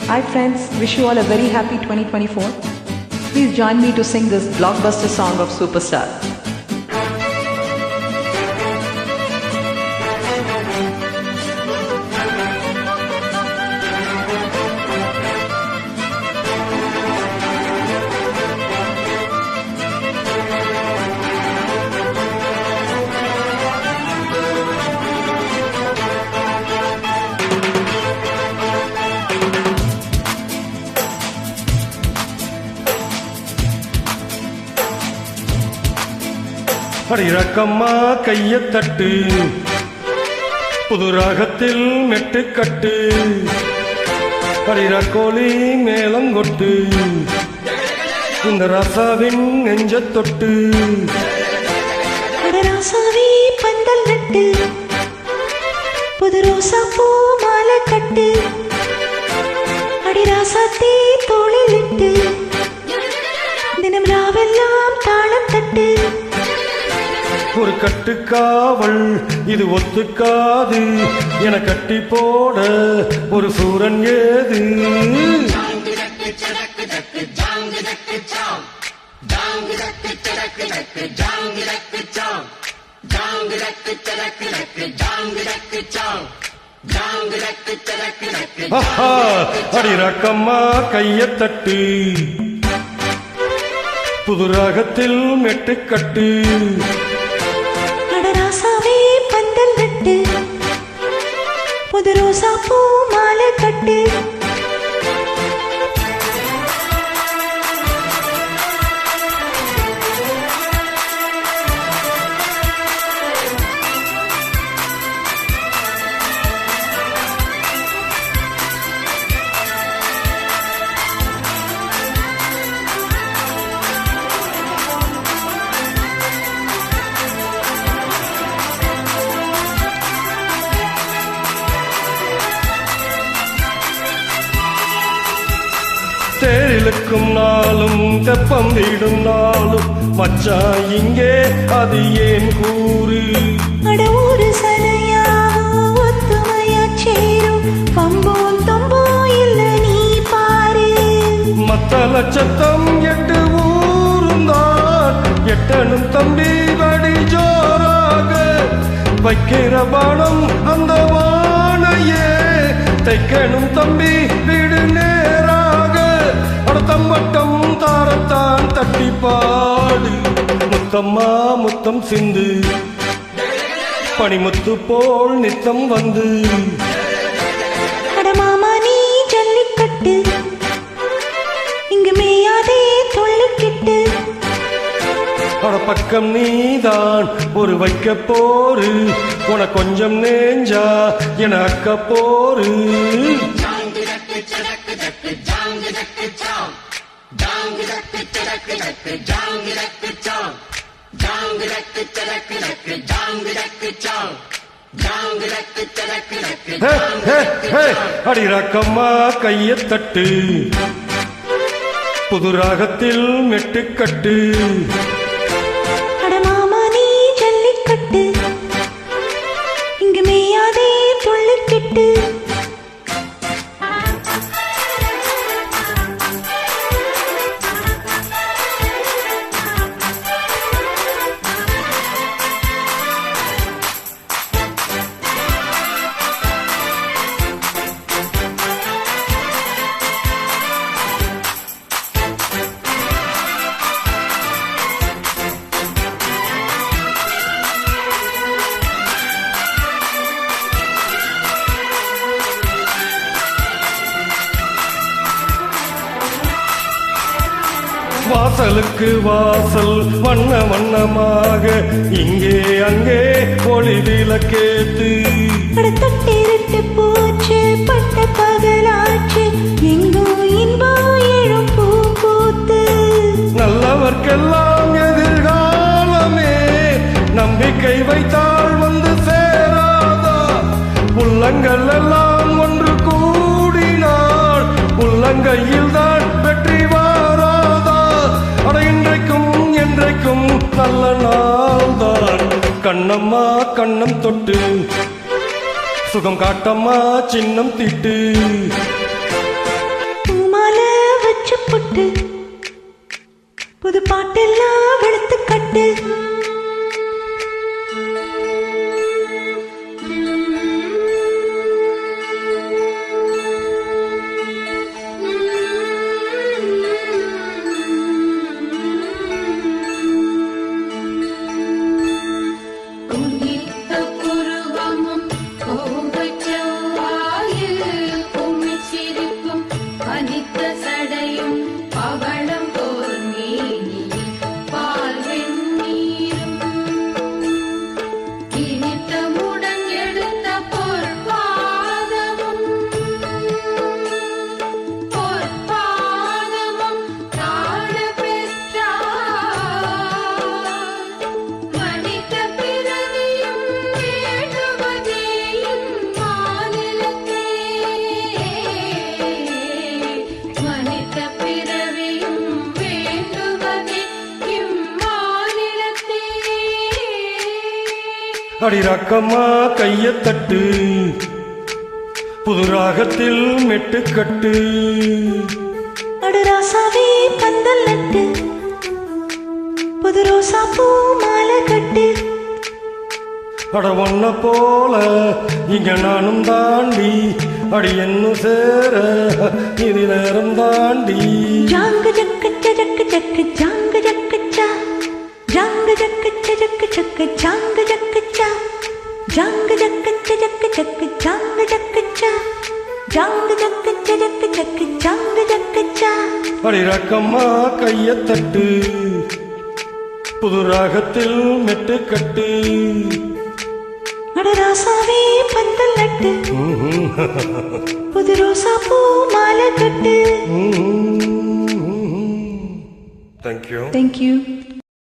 Hi friends, wish you all a very happy 2024. Please join me to sing this blockbuster song of Superstar. அடிரக்கம்மா Kaiyathattu புது ராகத்தில் மெட்டுக்கட்டு அடிரக்கோழி மேலங்கொட்டு இந்த ராசாவின் நெஞ்ச தொட்டு ராசாவே பந்தல் நட்டு புது ரோசா பூ மாலை கட்டு அடி ராசாத்தே தோளிலிட்டு தினம் ராவெல்லாம் தாளம் தட்டு ஒரு கட்டுக்காவல் இது ஒத்துக்காது என கட்டி போட ஒரு சூரன் ஏது அடி ரக்கம்மா கையத்தட்டு புது ராகத்தில் மெட்டுக்கட்டு ராசாவே பந்தல் நட்டு புது ரோசா பூ மாலை கட்டு தேரிலுக்கும் நாளும் தெப்பம் வீடும் நாளும் மச்சான் இங்கே அது ஏன் கூறு அட ஊரு சனையா ஒத்துமையா சேரும் பம்போம் தொம்போ இல்ல நீ பாரு மத்த லட்சத்தம் எட்டு ஊருந்தான் எட்டனும் தம்பி வடி ஜோராக வைக்கிற பானம் அந்த வானையே தைக்கணும் தம்பி வீடு நேராக மட்டம் தாரத்தான் தட்டி பாடு முத்தம்மா முத்தம் சிந்து பனிமுத்து போல் நித்தம் வந்து அடமாமா நீ ஜல்லிக்கட்டு இங்கு மேயாதே தொல்லிக்கிட்டு அட பக்கம் நீதான் ஒரு வைக்க போரு உன கொஞ்சம் நேஞ்சா என அக்க போரு அடி ரக்கம்மா கையத்தட்டு புது ராகத்தில் மெட்டுக்கட்டு அடமாமா நீ ஜல்லிக்கட்டு இங்கு மேயாதே தொல்லிக்கிட்டு வாசலுக்கு வாசல் வண்ண வண்ணமாக இங்கே அங்கே ஒளி விளக்கேத்து தட்டிருட்டு போச்சு பட்ட பகலாச்சு எங்கோ இன்போ எழும் பூ பூத்து நல்லவர்க்கெல்லாம் எதிர்காலமே நம்பிக்கை வைத்தால் வந்து சேராதா உள்ளங்கள் எல்லாம் ஒன்று கூடினால் உள்ளங்கையில் தான் வெற்றி வாராதா அட இன்றைக்கும் என்றைக்கும் நல்ல நாள்தான் கண்ணம்மா கண்ணம் தொட்டு சுகம் காட்டம்மா சின்னம் தீட்டு அடி ரக்கம்மா கையத் தட்டு புது ராகத்தில் மெட்டுக்கட்டு அடு ராசாவே பந்தல் நட்டு புது ரோசா பூ மாலை கட்டு அட ஒன்ன போல இங்க நானும் தாண்டி அடி என்ன சேர இது நேரம் தாண்டி ஜாங்கு ஜக்கச்ச ஜக்கு ஜக்கு ஜாங்கு ஜக்கச்சா ஜாங்கு ஜக்கச்ச ஜக்கு ஜக்கு ஜாங்கு ஜக்கச்சா ஜாங்கு ஜக்கச்ச ஜக்கு ஜக்கு ஜாங்கு ஜக்கச்சா ஜாங்கு ஜக்கச்ச ஜக்கு ஜக்கு ஜாங்கு ஜக்கச்சா அடி ரக்கம்மா கையத் தட்டு புது ராகத்தில் மெட்டுக்கட்டு அட ராசாவே பந்தல் நட்டு புது ரோசா பூ மாலை கட்டு தேங்க்யூ Thank you.